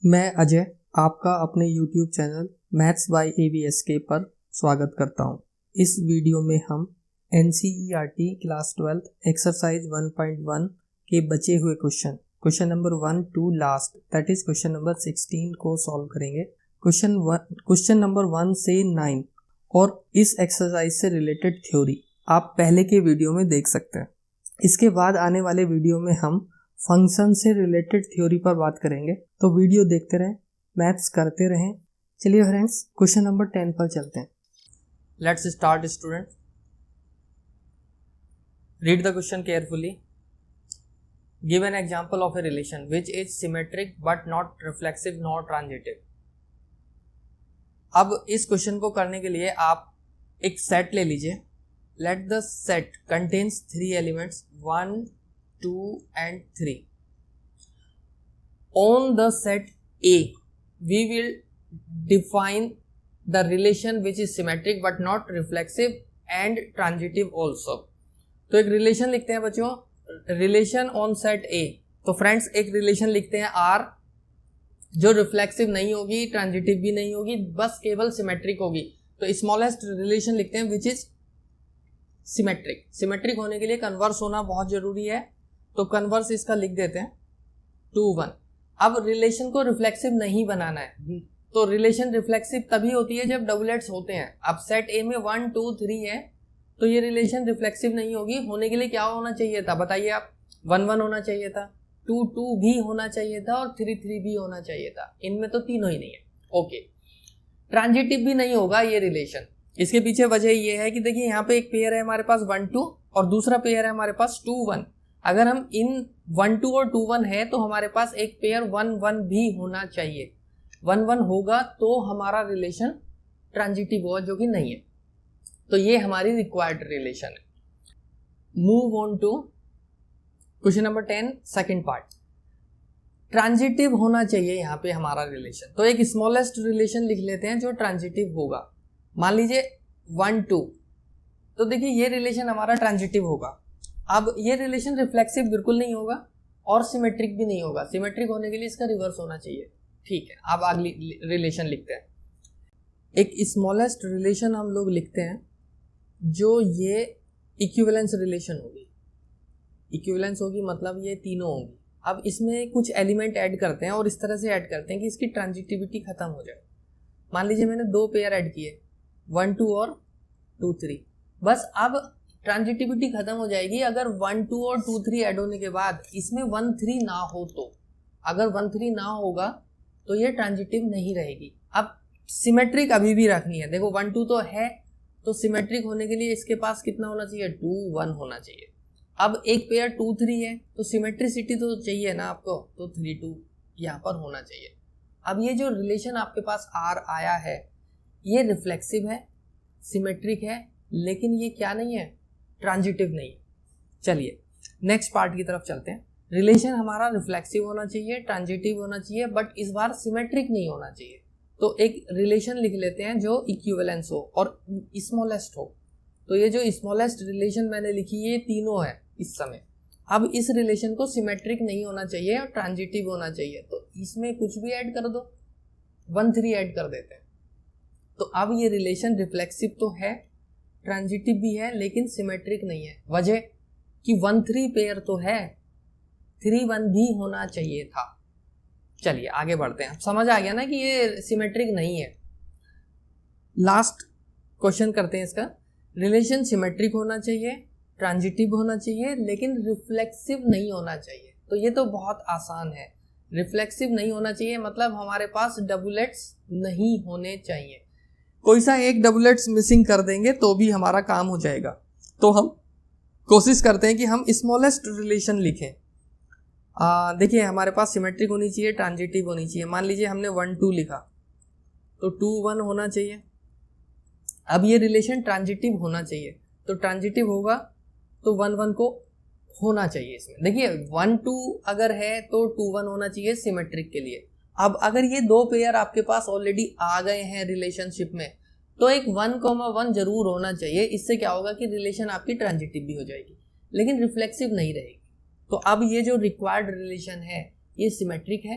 मैं अजय आपका अपने YouTube channel maths by ABSK पर स्वागत करता हूं। इस वीडियो में हम NCERT क्लास 12 एक्सरसाइज 1.1 के बचे हुए question number 1 to last that is question number 16 को सॉल्व करेंगे। क्वेश्चन नंबर 1 से 9 और इस एक्सरसाइज से रिलेटेड थ्योरी आप पहले के वीडियो में देख सकते हैं। इसके बाद आने वाले वीडियो में हम फंक्शन से रिलेटेड थ्योरी पर बात करेंगे, तो वीडियो देखते रहें, मैथ्स करते रहें। चलिए फ्रेंड्स, क्वेश्चन नंबर 10 पर चलते हैं। Let's start student. Read the question carefully. Give an example of a relation which is symmetric but not reflexive not transitive. अब इस क्वेश्चन को करने के लिए आप एक सेट ले लीजिए। Let the set contains 3 elements 1, 2 and 3. On the set A, we will define the relation which is symmetric but not reflexive and transitive also. तो एक रिलेशन लिखते हैं बच्चों, रिलेशन ऑन सेट A। तो फ्रेंड्स एक relation लिखते हैं R जो रिफ्लेक्सिव नहीं होगी, ट्रांजिटिव भी नहीं होगी, बस केवल सिमेट्रिक होगी। तो स्मॉलेस्ट रिलेशन लिखते हैं विच इज सिमेट्रिक। सिमेट्रिक होने के लिए कन्वर्स होना बहुत जरूरी है, तो कन्वर्स इसका लिख देते हैं 2, 1। अब रिलेशन को रिफ्लेक्सिव नहीं बनाना है, तो रिलेशन रिफ्लेक्सिव तभी होती है जब डबलेट्स होते हैं। अब सेट ए में 1, 2, 3 है, तो ये रिलेशन रिफ्लेक्सिव नहीं होगी। होने के लिए क्या होना चाहिए था बताइए आप? 1, 1 होना चाहिए था, 2, 2 भी होना चाहिए था और 3, 3 भी होना चाहिए था। इनमें तो तीनों ही नहीं है। ओके, ट्रांजिटिव भी नहीं होगा ये रिलेशन। इसके पीछे वजह ये है कि देखिए यहाँ पे एक पेयर है हमारे पास 1, 2 और दूसरा पेयर है हमारे पास 2, 1। अगर हम इन 1, 2 और 2, 1 है तो हमारे पास एक पेयर 1, 1 भी होना चाहिए। 1, 1 होगा तो हमारा रिलेशन ट्रांजिटिव होगा, जो कि नहीं है। तो ये हमारी रिक्वायर्ड रिलेशन है। Move on to question number 10 second part. Transitive होना चाहिए यहाँ पे हमारा रिलेशन, तो एक स्मॉलेस्ट रिलेशन लिख लेते हैं जो ट्रांजिटिव होगा। मान लीजिए 1, 2, तो देखिए ये रिलेशन हमारा ट्रांजिटिव होगा। अब ये रिलेशन रिफ्लेक्सिव बिल्कुल नहीं होगा और सिमेट्रिक भी नहीं होगा। सिमेट्रिक होने के लिए इसका रिवर्स होना चाहिए। ठीक है, अब अगली रिलेशन लिखते हैं। एक स्मॉलेस्ट रिलेशन हम लोग लिखते हैं जो ये इक्विवेलेंस रिलेशन होगी। इक्विवेलेंस होगी मतलब ये तीनों होंगी। अब इसमें कुछ एलिमेंट ऐड करते हैं और इस तरह से ऐड करते हैं कि इसकी ट्रांजिटिविटी खत्म हो जाए। मान लीजिए मैंने 2 पेयर ऐड किए, 1, 2 और 2, 3। बस अब ट्रांजिटिविटी खत्म हो जाएगी अगर 1, 2 और 2, 3 ऐड होने के बाद इसमें 1, 3 ना हो तो। अगर 1, 3 ना होगा तो ये ट्रांजिटिव नहीं रहेगी। अब सिमेट्रिक अभी भी रखनी है। देखो 1, 2 तो है, तो सिमेट्रिक होने के लिए इसके पास कितना होना चाहिए? 2, 1 होना चाहिए। अब एक पेयर 2, 3 है, तो सिमेट्रिसिटी तो चाहिए ना आपको, तो 3, 2 यहाँ पर होना चाहिए। अब ये जो रिलेशन आपके पास R आया है ये रिफ्लेक्सिव है, सिमेट्रिक है, लेकिन ये क्या नहीं है? ट्रांजिटिव नहीं। चलिए नेक्स्ट पार्ट की तरफ चलते हैं। रिलेशन हमारा रिफ्लेक्सिव होना चाहिए, ट्रांजिटिव होना चाहिए, बट इस बार सिमेट्रिक नहीं होना चाहिए। तो एक रिलेशन लिख लेते हैं जो इक्विवेलेंस हो और स्मॉलेस्ट हो। तो ये जो स्मॉलेस्ट रिलेशन मैंने लिखी ये तीनों है इस समय। अब इस रिलेशन को सिमेट्रिक नहीं होना चाहिए और ट्रांजिटिव होना चाहिए, तो इसमें कुछ भी ऐड कर दो, 1, 3 ऐड कर देते हैं। तो अब ये रिलेशन रिफ्लेक्सिव तो है, ट्रांजिटिव भी है, लेकिन सिमेट्रिक नहीं है। वजह कि 1, 3 पेयर तो है, 3, 1 भी होना चाहिए था। चलिए आगे बढ़ते हैं। समझ आ गया ना कि ये सिमेट्रिक नहीं है। लास्ट क्वेश्चन करते हैं इसका। रिलेशन सिमेट्रिक होना चाहिए, ट्रांजिटिव होना चाहिए, लेकिन रिफ्लेक्सिव नहीं होना चाहिए। तो ये तो बहुत आसान है। रिफ्लेक्सिव नहीं होना चाहिए मतलब हमारे पास डबलेट्स नहीं होने चाहिए। कोई सा एक डबलेट्स मिसिंग कर देंगे तो भी हमारा काम हो जाएगा। तो हम कोशिश करते हैं कि हम स्मॉलेस्ट रिलेशन लिखें। देखिए हमारे पास सिमेट्रिक होनी चाहिए, ट्रांजिटिव होनी चाहिए। मान लीजिए हमने 1, 2 लिखा, तो 2, 1 होना चाहिए। अब ये रिलेशन ट्रांजिटिव होना चाहिए, तो ट्रांजिटिव होगा तो 1, 1 को होना चाहिए इसमें। देखिए 1, 2 अगर है तो 2, 1 होना चाहिए सिमेट्रिक के लिए। अब अगर ये 2 पेयर आपके पास ऑलरेडी आ गए हैं रिलेशनशिप में, तो एक 1, 1 जरूर होना चाहिए। इससे क्या होगा कि रिलेशन आपकी ट्रांजिटिव भी हो जाएगी, लेकिन रिफ्लेक्सिव नहीं रहेगी। तो अब ये जो रिक्वायर्ड रिलेशन है ये सिमेट्रिक है,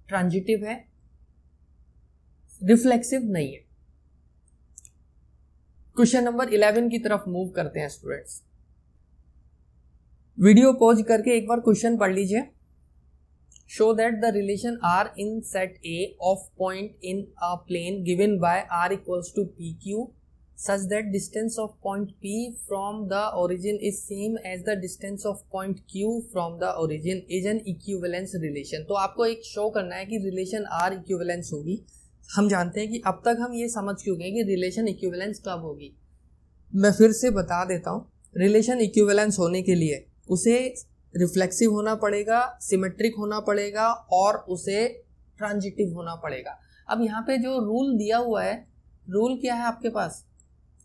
ट्रांजिटिव है, रिफ्लेक्सिव नहीं है। क्वेश्चन नंबर 11 की तरफ मूव करते हैं स्टूडेंट्स। वीडियो पॉज करके एक बार क्वेश्चन पढ़ लीजिए। Show that the relation R in set A of point in a plane given by R equals to P Q such that distance of point P from the origin is same as the distance of point Q from the origin is an equivalence relation। तो आपको एक show करना है कि relation R equivalence होगी। हम जानते हैं कि अब तक हम ये समझ चुके हैं कि रिलेशन इक्विवेलेंस कब होगी। मैं फिर से बता देता हूँ, रिलेशन इक्विवेलेंस होने के लिए उसे रिफ्लेक्सिव होना पड़ेगा, सिमेट्रिक होना पड़ेगा और उसे ट्रांजिटिव होना पड़ेगा। अब यहाँ पे जो रूल दिया हुआ है, रूल क्या है आपके पास?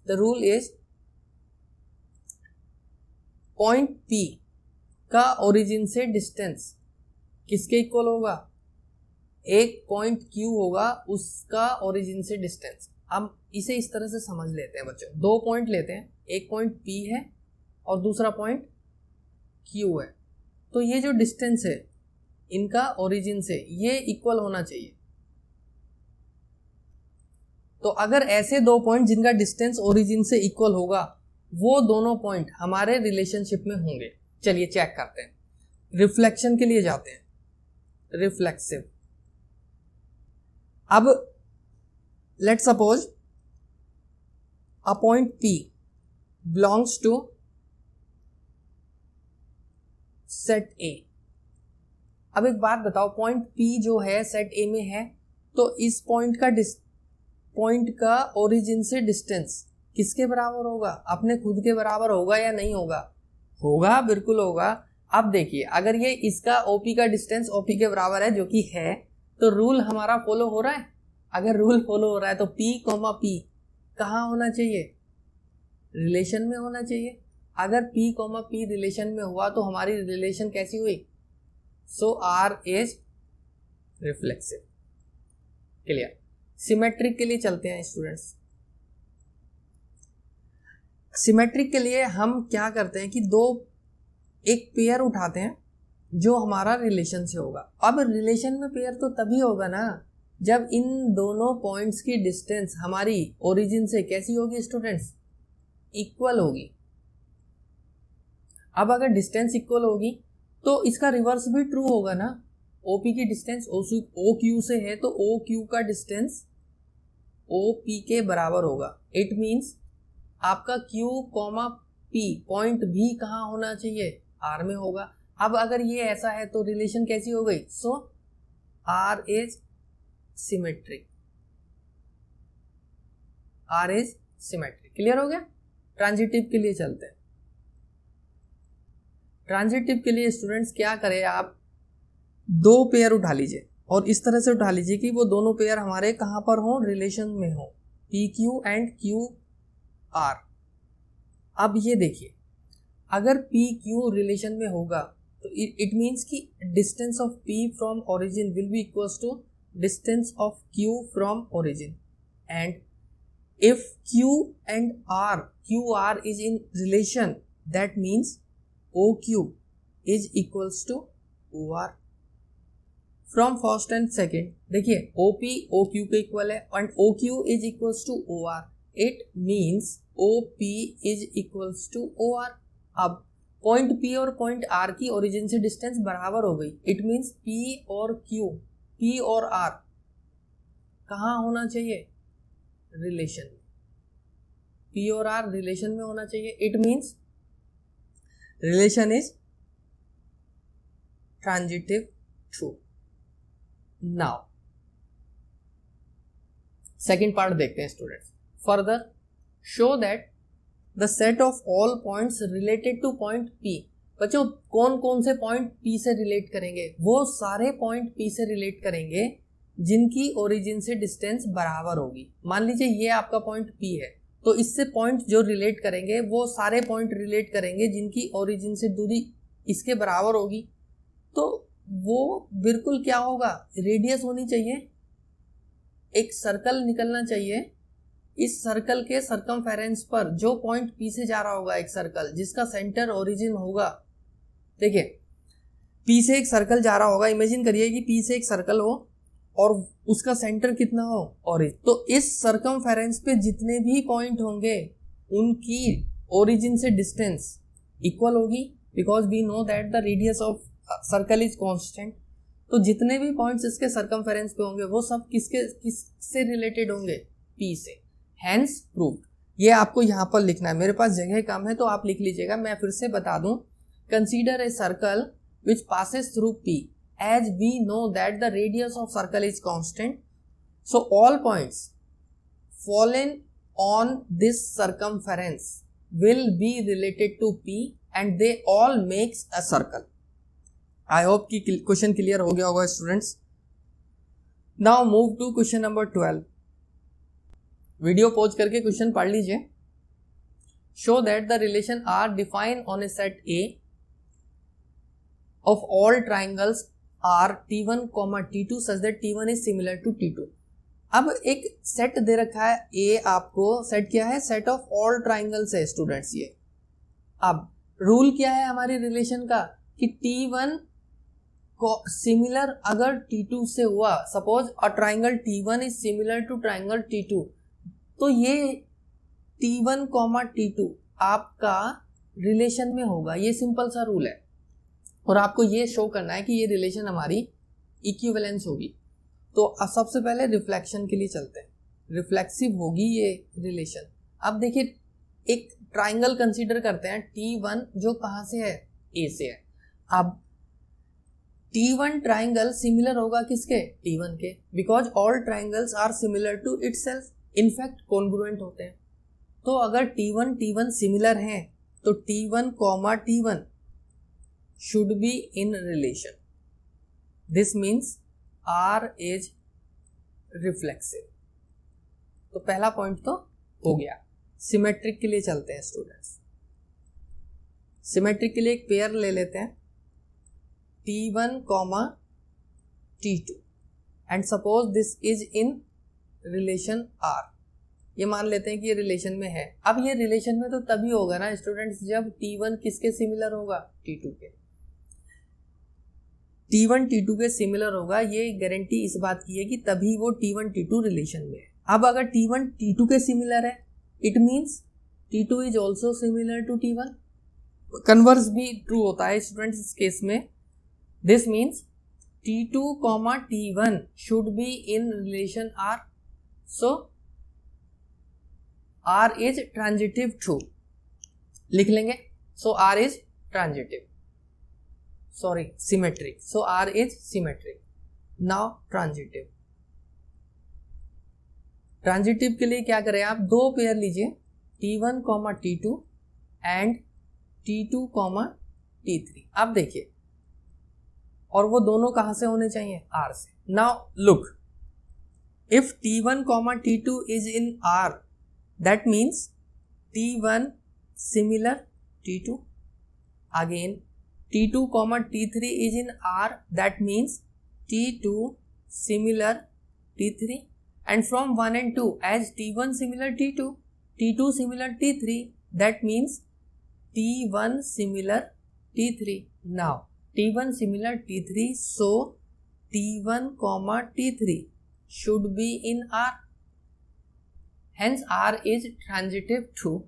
The rule is point P का ओरिजिन से डिस्टेंस किसके इक्वल होगा? एक पॉइंट Q होगा, उसका ओरिजिन से डिस्टेंस। हम इसे इस तरह से समझ लेते हैं बच्चों, दो पॉइंट लेते हैं, एक पॉइंट P है और दूसरा पॉइंट Q है। तो ये जो डिस्टेंस है इनका ओरिजिन से, ये इक्वल होना चाहिए। तो अगर ऐसे दो पॉइंट जिनका डिस्टेंस ओरिजिन से इक्वल होगा, वो दोनों पॉइंट हमारे रिलेशनशिप में होंगे। चलिए चेक करते हैं। रिफ्लेक्शन के लिए जाते हैं, रिफ्लेक्सिव। अब let suppose a point P belongs to set A। अब एक बात बताओ, पॉइंट P जो है सेट A में है, तो इस पॉइंट का ओरिजिन से डिस्टेंस किसके बराबर होगा? अपने खुद के बराबर होगा या नहीं होगा? होगा, बिल्कुल होगा। अब देखिए, अगर ये इसका OP का डिस्टेंस OP के बराबर है, जो कि है, तो रूल हमारा फॉलो हो रहा है। अगर रूल फॉलो हो रहा है तो P, P कहाँ होना चाहिए? रिलेशन में होना चाहिए। अगर P, P रिलेशन में हुआ तो हमारी रिलेशन कैसी हुई? सो R is reflexive. Clear? Symmetric के लिए चलते हैं स्टूडेंट्स। सिमेट्रिक के लिए हम क्या करते हैं कि एक पेयर उठाते हैं जो हमारा रिलेशन से होगा। अब रिलेशन में पेयर तो तभी होगा ना जब इन दोनों पॉइंट्स की डिस्टेंस हमारी ओरिजिन से कैसी होगी स्टूडेंट्स? इक्वल होगी। अब अगर डिस्टेंस इक्वल होगी तो इसका रिवर्स भी ट्रू होगा ना। OP की डिस्टेंस OQ से है तो OQ का डिस्टेंस OP के बराबर होगा। इट मीन्स आपका Q, P पॉइंट भी कहाँ होना चाहिए? R में होगा। अब अगर ये ऐसा है तो रिलेशन कैसी हो गई? सो R is symmetric. R is symmetric. Clear हो गया? ट्रांजिटिव के लिए चलते हैं। ट्रांजिटिव के लिए स्टूडेंट्स क्या करें, आप दो पेयर उठा लीजिए और इस तरह से उठा लीजिए कि वो दोनों पेयर हमारे कहां पर हो? रिलेशन में हो, PQ एंड QR। अब ये देखिए, अगर PQ रिलेशन में होगा तो इट मीन्स कि distance of P from origin will be equals to distance of Q from origin. And if Q and QR is in relation, that means OQ is equals to OR। From first and second देखिए, OP OQ के equal है and OQ is equals to OR। It means OP is equals to OR। अब point P और point R की origin से distance बराबर हो गई। इट मीन्स P और Q, P और R कहाँ होना चाहिए? रिलेशन में। P और R रिलेशन में होना चाहिए। It means relation is transitive true. Now second part देखते हैं students. Further show that the set of all points related two point P। बच्चों कौन कौन से पॉइंट P से रिलेट करेंगे? वो सारे पॉइंट P से रिलेट करेंगे जिनकी ओरिजिन से डिस्टेंस बराबर होगी। मान लीजिए ये आपका पॉइंट P है, तो इससे पॉइंट जो रिलेट करेंगे वो सारे पॉइंट रिलेट करेंगे जिनकी ओरिजिन से दूरी इसके बराबर होगी। तो वो बिल्कुल क्या होगा? रेडियस होनी चाहिए, एक सर्कल निकलना चाहिए। इस सर्कल के सर्कमफेरेंस पर जो पॉइंट P से जा रहा होगा, एक सर्कल जिसका सेंटर ओरिजिन होगा। देखिए P से एक सर्कल जा रहा होगा, इमेजिन करिए कि P से एक सर्कल हो और उसका सेंटर कितना हो ओरिजिन, तो इस सर्कमफेरेंस पे जितने भी पॉइंट होंगे उनकी ओरिजिन से डिस्टेंस इक्वल होगी, because we know that the radius of circle is constant. तो जितने भी पॉइंट्स इसके सर्कमफेरेंस पे होंगे वो सब किससे रिलेटेड होंगे, P से, हैंस प्रूव्ड। ये आपको यहाँ पर लिखना है, मेरे पास जगह कम है तो आप लिख लीजिएगा। मैं फिर से बता दूं, consider a circle which passes through P as we know that the radius of circle is constant, so all points fallen on this circumference will be related to P and they all makes a circle. I hope कि question clear हो गया होगा students. Now move to question number 12। Video pause करके क्वेश्चन पढ़ लीजिए। Show that the relation are define on a set A of all triangles are T1, T2 such that T1 is similar to T2। अब एक set दे रखा है A, आपको set क्या है, सेट ऑफ ऑल ट्राइंगल्स है स्टूडेंट्स ये। अब रूल क्या है हमारी रिलेशन का कि T1 को सिमिलर अगर T2 से हुआ, suppose a triangle T1 is similar to triangle T2, तो ये T1, T2 आपका रिलेशन में होगा। ये सिंपल सा रूल है और आपको ये शो करना है कि ये रिलेशन हमारी इक्विवेलेंस होगी। तो अब सबसे पहले रिफ्लेक्शन के लिए चलते हैं, रिफ्लेक्सिव होगी ये रिलेशन। अब देखिए एक ट्राइंगल कंसीडर करते हैं T1 जो कहाँ से है, A से है। अब T1 ट्राइंगल सिमिलर होगा किसके, T1 के, because all triangles are similar to itself, in fact congruent होते हैं। तो अगर T1 सिमिलर हैं तो T1, T1 should be in relation. This means R is reflexive। तो पहला पॉइंट तो हो गया। सिमेट्रिक के लिए चलते हैं स्टूडेंट्स। सिमेट्रिक के लिए एक पेयर ले लेते हैं T1, T2 and suppose this is in relation R। ये मान लेते हैं कि ये रिलेशन में है। अब ये रिलेशन में तो तभी होगा ना स्टूडेंट्स जब T1 किसके सिमिलर होगा, T2 के। T1 T2 के सिमिलर होगा, ये गारंटी इस बात की है कि तभी वो T1 T2 रिलेशन में है। अब अगर T1 T2 के सिमिलर है, it means T2 is also similar to T1। Converse भी ट्रू होता है स्टूडेंट्स इस केस में। This means T2, T1 should be in relation R, so R is transitive too, लिख लेंगे। So R is transitive, sorry symmetric, so R is symmetric। now transitive के लिए क्या करें आप, दो पेयर लीजिए T1, T2 and T2, T3। अब देखिए, और वो दोनों कहां से होने चाहिए, R से। now look, if T1, T2 is in R, that means T1 similar T2, again T2, T3 is in R, that means T2 similar T3, and from 1 and 2 as T1 similar T2, T2 similar T3, that means T1 similar T3। now T1 similar T3, so T1, T3 should be in R, hence R is transitive to।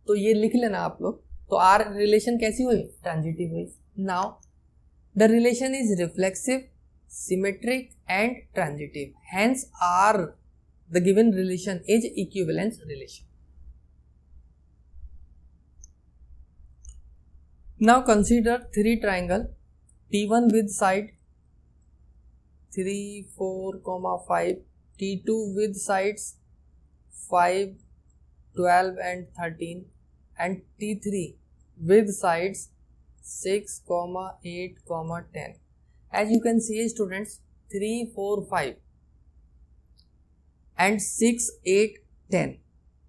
तो ये लिख लेना आप लोग। तो R relation कैसी हुई, transitive हुई। Now the relation is reflexive, symmetric and transitive, hence R the given relation is equivalence relation. Now consider three triangle T1 with side 3, 4, 5, T2 with sides 5, 12 and 13 and T3 with sides 6, 8, 10। as you can see students, 3, 4, 5 and 6, 8, 10,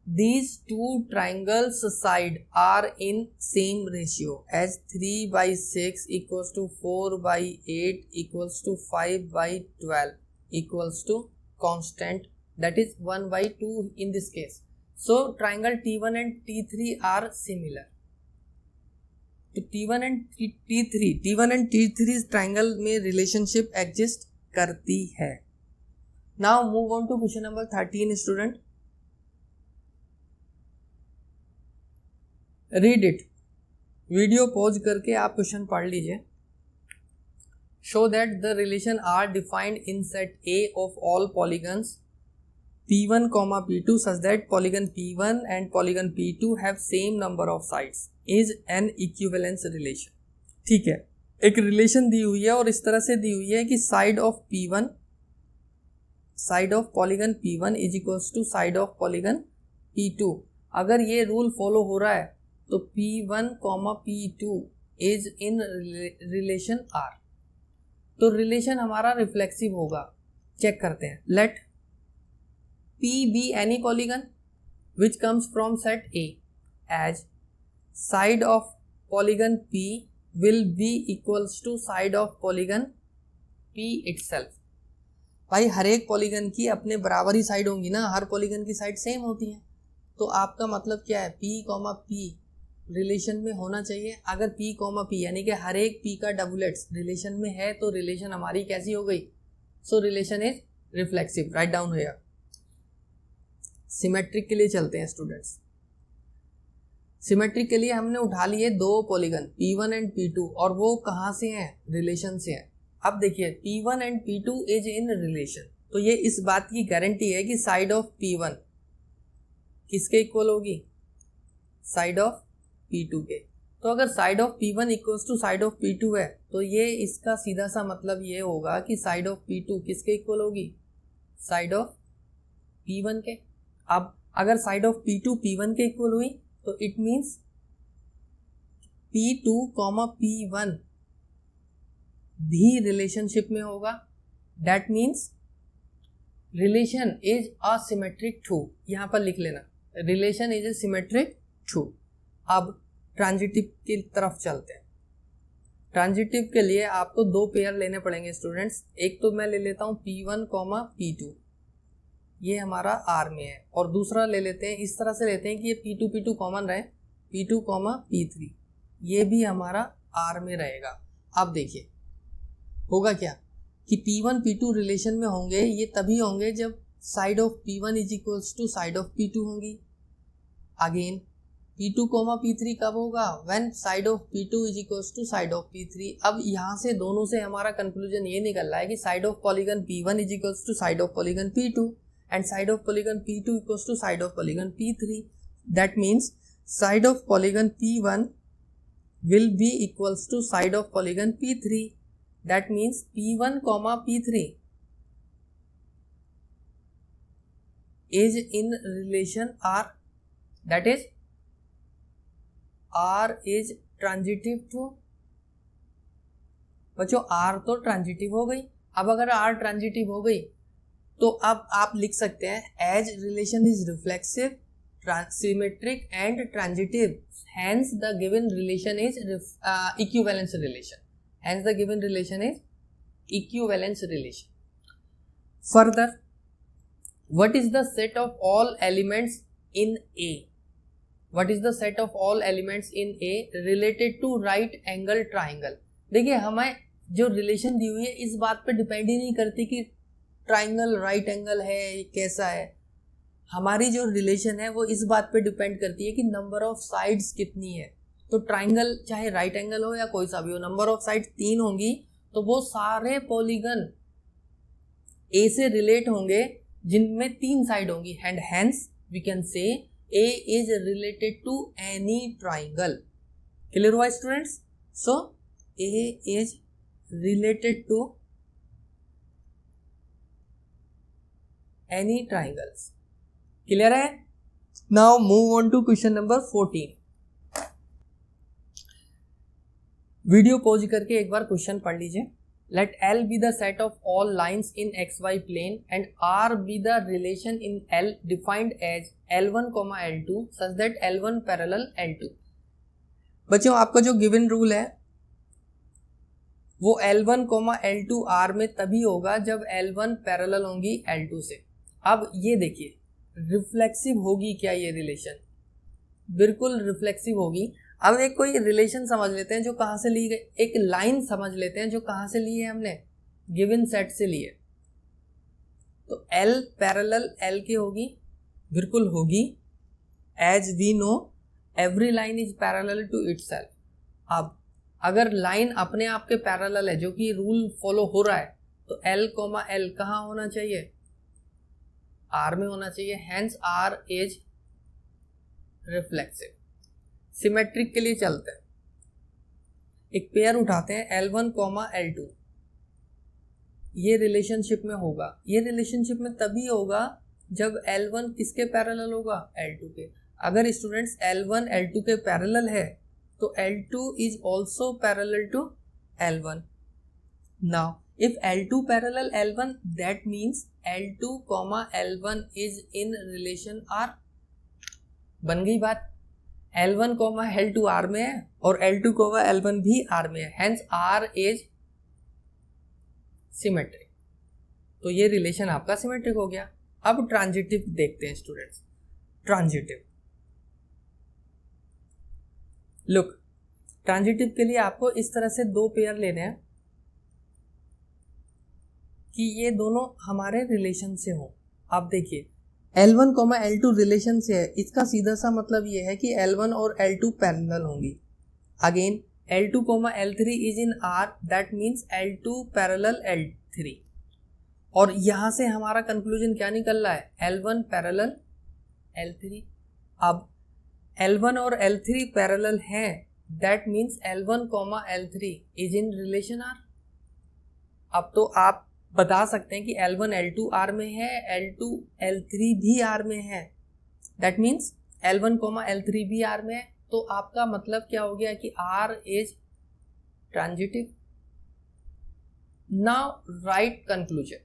these two triangles side are in same ratio as 3 by 6 equals to 4 by 8 equals to 5 by 12 equals to constant, that is 1 by 2 in this case। So triangle T1 and T3 are similar। तो T1 and T3 triangle में relationship exist करती है। Now move on to question number 13 student, read it. Video pause करके आप question पढ़ लीजिए। Show that the relation are defined in set A of all polygons P1, P2 such that polygon P1 and polygon P2 have same number of sides is an equivalence relation। ठीक है, एक relation दी हुई है और इस तरह से दी हुई है कि side of polygon P1 is equals to side of polygon P2। अगर ये रूल फॉलो हो रहा है तो P1, P2 is in relation R। तो रिलेशन हमारा रिफ्लेक्सिव होगा। चेक करते हैं। Let P be any polygon which comes from set A as side of polygon P will be equals to side of polygon P itself। भाई हर एक polygon की अपने बराबर ही साइड होंगी ना, हर पॉलीगन की साइड सेम होती है। तो आपका मतलब क्या है, P, P रिलेशन में होना चाहिए। अगर P, P यानी कि हर एक P का डबलेट्स रिलेशन में है तो रिलेशन हमारी कैसी हो गई? सो relation is reflexive. Write down here. Symmetric के लिए चलते हैं स्टूडेंट्स। सिमेट्रिक के लिए हमने उठा लिए दो पॉलीगन P1 एंड P2 और वो कहाँ से हैं? रिलेशन से हैं। अब देखिए P1 and P2 is in relation, तो ये इस बात की गारंटी है कि साइड ऑफ P1 किसके इक्वल होगी? साइड ऑफ P2 के। तो अगर side of P1 equals to side of P2 है तो ये इसका सीधा सा मतलब ये होगा कि साइड ऑफ P2 किसके इक्वल होगी? साइड ऑफ P1 के। अब अगर साइड ऑफ P2 P1 के इक्वल हुई तो इट मीन्स P2, P1 भी रिलेशनशिप में होगा। That means relation is asymmetric too. यहां पर लिख लेना, रिलेशन इज असिमेट्रिक टू। अब ट्रांजिटिव की तरफ चलते हैं। ट्रांजिटिव के लिए आपको दो पेयर लेने पड़ेंगे स्टूडेंट्स। एक तो मैं ले लेता हूं P1, P2, ये हमारा R में है, और दूसरा ले लेते हैं, इस तरह से लेते हैं कि ये P2 कॉमन रहे, P2, P3, ये भी हमारा R में रहेगा। अब देखिए होगा क्या कि P1, P2 रिलेशन में होंगे, ये तभी होंगे जब side of P1 is equals to side of P2 होंगी। अगेन P2, P3 कब होगा? When side of P2 is equals to side of P3। अब यहाँ से दोनों से हमारा कंक्लूजन ये निकल रहा है कि side of polygon P1 is equals to side of polygon P2 and side of polygon P2 equals to side of polygon P3. That means side of polygon P1 will be equals to side of polygon P3. That means P1, P3 is in relation R. That is R is transitive to। बच्चों R तो transitive हो गई। अब अगर R transitive हो गई तो अब आप लिख सकते हैं as relation is reflexive, symmetric and transitive, hence the given relation is equivalence relation. Hence the given relation is equivalence relation. Further, what is the set of all elements in A? What is the set of all elements in A related to right angle triangle? देखिए हमें जो relation दी हुई है इस बात पे depend ही नहीं करती कि ट्राइंगल राइट एंगल है कैसा है। हमारी जो रिलेशन है वो इस बात पे डिपेंड करती है कि नंबर ऑफ साइड्स कितनी है। तो ट्राइंगल चाहे राइट एंगल हो या कोई सा भी हो, नंबर ऑफ साइड्स 3 होंगी तो वो सारे पॉलीगन ए से रिलेट होंगे जिनमें 3 साइड होंगी, and hence we can say A is related to any triangle. Clear हुआ students? So A is related to any triangles। Clear है? Now move on to question number 14। Video pause करके एक बार question पढ़ लीजिए। Let L be the set of all lines in XY plane and R be the relation in L defined as L1, L2 such that L1 parallel L2। बच्चों आपका जो given rule है वो L1, L2 R में तभी होगा जब L1 parallel होंगी L2 से। अब ये देखिए रिफ्लेक्सिव होगी क्या ये रिलेशन? बिल्कुल रिफ्लेक्सिव होगी। अब एक कोई रिलेशन समझ लेते हैं जो कहाँ से ली गई, एक लाइन समझ लेते हैं जो कहाँ से ली है हमने, गिवन सेट से ली है। तो L पैरेलल L के होगी, बिल्कुल होगी, as we know every line is parallel to itself. अब अगर लाइन अपने आप के पैरेलल है, जो कि रूल फॉलो हो रहा है, तो L, L कहाँ होना चाहिए, R में होना चाहिए, hence R is reflexive. Symmetric के लिए चलते हैं, एक पेयर उठाते हैं L1, L2, ये रिलेशनशिप में होगा। ये रिलेशनशिप में तभी होगा जब L1 किसके पैरेलल होगा, L2 के। अगर स्टूडेंट्स L1 L2 के पैरेलल है तो L2 is also parallel to L1। Now if L2 parallel L1 that means L2, L1 is in relation R। बन गई बात, L1, L2 R में है और L2, L1 भी R में है, हेंस R इज सिमेट्रिक। तो ये रिलेशन आपका सिमेट्रिक हो गया। अब ट्रांजिटिव देखते हैं स्टूडेंट्स। ट्रांजिटिव, लुक, ट्रांजिटिव के लिए आपको इस तरह से दो पेयर लेने हैं कि ये दोनों हमारे रिलेशन से हो। आप देखिए L1, L2 रिलेशन से है, इसका सीधा सा मतलब ये है कि L1 और L2 पैरेलल होंगी। Again L2, L3 is in R, that means L2 parallel L3। और यहां से हमारा कंक्लूजन क्या निकल रहा है, L1 पैरेलल L3। अब L1 और L3 पैरेलल हैं, that means L1, L3 is in relation R। अब तो आप बता सकते हैं कि L1 L2 R में है, L2 L3 भी R में है, दैट मीन्स L1, L3 भी R में है। तो आपका मतलब क्या हो गया कि R is transitive. Now write conclusion,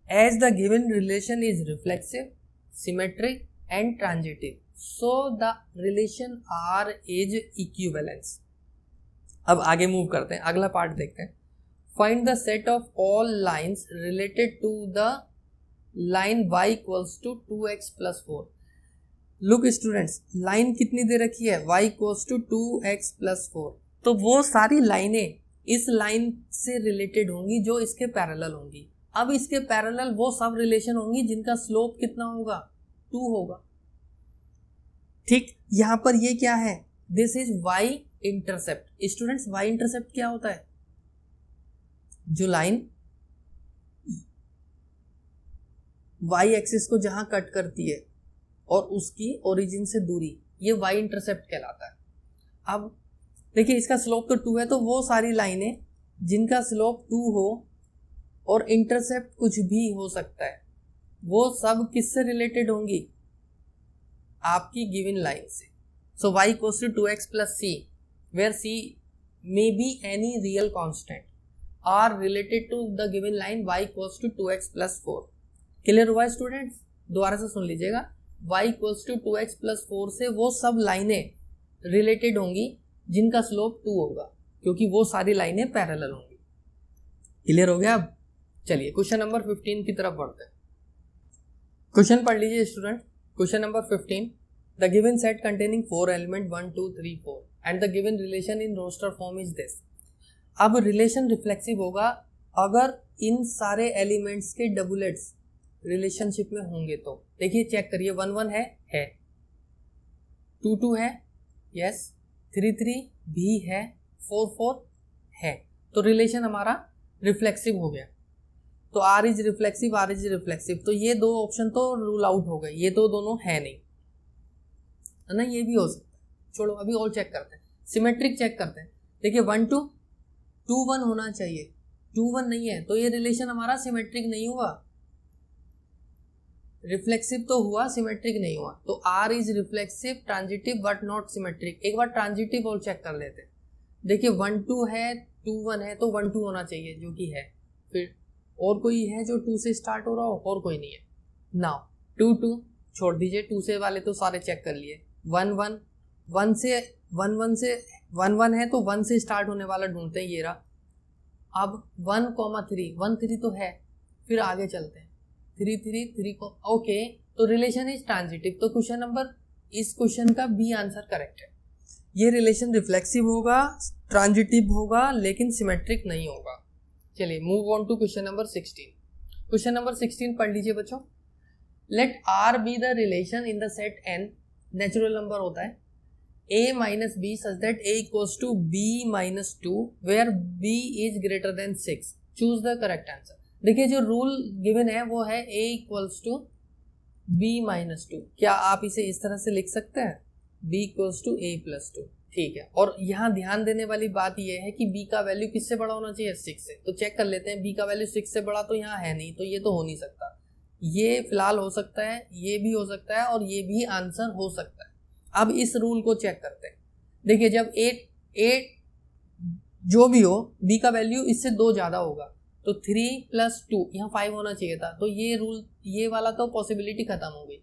as the given relation is reflexive, symmetric and transitive, so the relation R is equivalence. अब आगे मूव करते हैं, अगला पार्ट देखते हैं। Find the set of all lines related to the line y equals to 2x plus 4। Look students, line कितनी दे रखी है, y equals to 2x plus 4। तो वो सारी लाइनें इस लाइन से रिलेटेड होंगी जो इसके पैरेलल होंगी। अब इसके पैरेलल वो सब रिलेशन होंगी जिनका स्लोप कितना होगा, 2 होगा। ठीक, यहां पर ये क्या है, this is y intercept. Students, y intercept क्या होता है, जो लाइन y एक्सिस को जहां कट करती है और उसकी ओरिजिन से दूरी, ये y इंटरसेप्ट कहलाता है। अब देखिए इसका स्लोप तो 2 है, तो वो सारी लाइनें जिनका स्लोप 2 हो और इंटरसेप्ट कुछ भी हो सकता है, वो सब किससे रिलेटेड होंगी, आपकी गिवन लाइन से। So y equals to 2x plus c, where c may be any real constant, are related to the given line y equals to 2x plus 4। Clear हुआ स्टूडेंट्स, दोबारा से सुन लीजिएगा, y equals to 2x plus 4 से वो सब लाइनें related होंगी जिनका स्लोप 2 होगा, क्योंकि वो सारी लाइनें पैरेलल होंगी। क्लियर हो गया। अब चलिए क्वेश्चन नंबर 15 की तरफ बढ़ते हैं। क्वेश्चन पढ़ लीजिए student. Question number 15, the given set containing 4 element 1 2 3 4 and the given relation in roster form is this. अब रिलेशन रिफ्लेक्सिव होगा अगर इन सारे एलिमेंट्स के डबलेट्स रिलेशनशिप में होंगे। तो देखिए चेक करिए, 1 1 है, 2 2 है, यस, 3 3 भी है, 4 4 है, तो रिलेशन हमारा रिफ्लेक्सिव हो गया। तो R is reflexive, R is reflexive, तो ये दो ऑप्शन तो रूल आउट हो गए, ये तो दोनों है नहीं, है ना, ये भी हो सकता है। छोड़ो, अभी और चेक करते हैं, सिमेट्रिक चेक करते हैं। देखिए 1 2 2 1 होना चाहिए, 2 1 नहीं है, तो ये रिलेशन हमारा सिमेट्रिक नहीं हुआ, रिफ्लेक्सिव तो हुआ, सिमेट्रिक नहीं हुआ। तो R is reflexive, transitive but not symmetric. एक बार ट्रांजिटिव और चेक कर लेते हैं। देखिए 1 2 है, 2 1 है, तो 1 2 होना चाहिए, जो कि है। फिर और कोई है जो 2 से स्टार्ट हो रहा हो, और कोई नहीं है। नाउ 2 2 छोड़ दीजिए, 2 से वाले तो सारे चेक कर लिए। 1 1 1 से 1 1 से 1 1 है, तो 1 से स्टार्ट होने वाला ढूंढते हैं, ये रहा। अब 1 3 1 3 तो है, फिर आगे चलते हैं, 3 3 3 को, ओके, तो रिलेशन इज ट्रांजिटिव। तो क्वेश्चन नंबर, इस क्वेश्चन का बी आंसर करेक्ट है। ये रिलेशन रिफ्लेक्सिव होगा, ट्रांजिटिव होगा, लेकिन सिमेट्रिक नहीं होगा। चलिए move on to question number 16। Question number 16 पढ़ लीजिए बच्चों। Let R be the relation in the set N, natural number होता है, a minus b such that a equals to b minus 2 where b is greater than 6। Choose the correct answer. देखिए जो rule given है वो है a equals to b minus 2। क्या आप इसे इस तरह से लिख सकते हैं, b equals to a plus 2, ठीक है। और यहाँ ध्यान देने वाली बात यह है कि b का वैल्यू किससे बड़ा होना चाहिए, 6 से। तो चेक कर लेते हैं, b का वैल्यू 6 से बड़ा तो यहाँ है नहीं, तो ये तो हो नहीं सकता। ये फिलहाल हो सकता है, ये भी हो सकता है, और ये भी आंसर हो सकता है। अब इस रूल को चेक करते हैं। देखिए जब a जो भी हो, b का वैल्यू इससे 2 ज्यादा होगा, तो 3 प्लस 2, यहाँ 5 होना चाहिए था, तो ये रूल, ये वाला तो पॉसिबिलिटी खत्म हो गई।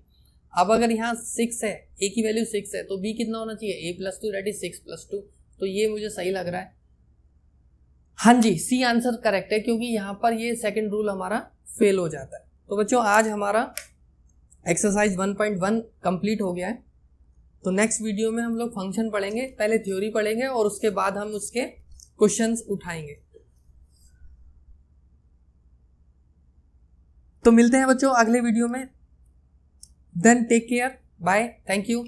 अब अगर यहाँ 6 है, a की वैल्यू 6 है, तो b कितना होना चाहिए, a plus 2 that is 6 plus 2। तो ये मुझे सही लग रहा है। हाँ जी, सी आंसर करेक्ट है, क्योंकि यहाँ पर ये सेकंड रूल हमारा फेल हो जाता है। तो बच्चों आज हमारा एक्सरसाइज 1.1 कंप्लीट हो गया है। तो नेक्स्ट वीडियो में हम लोग फंक्शन पढ़ेंगे, पहले थ्योरी पढ़ेंगे और उसके बाद हम उसके क्वेश्चंस उठाएंगे। तो मिलते हैं बच्चों अगले वीडियो में। Then take care, bye, thank you.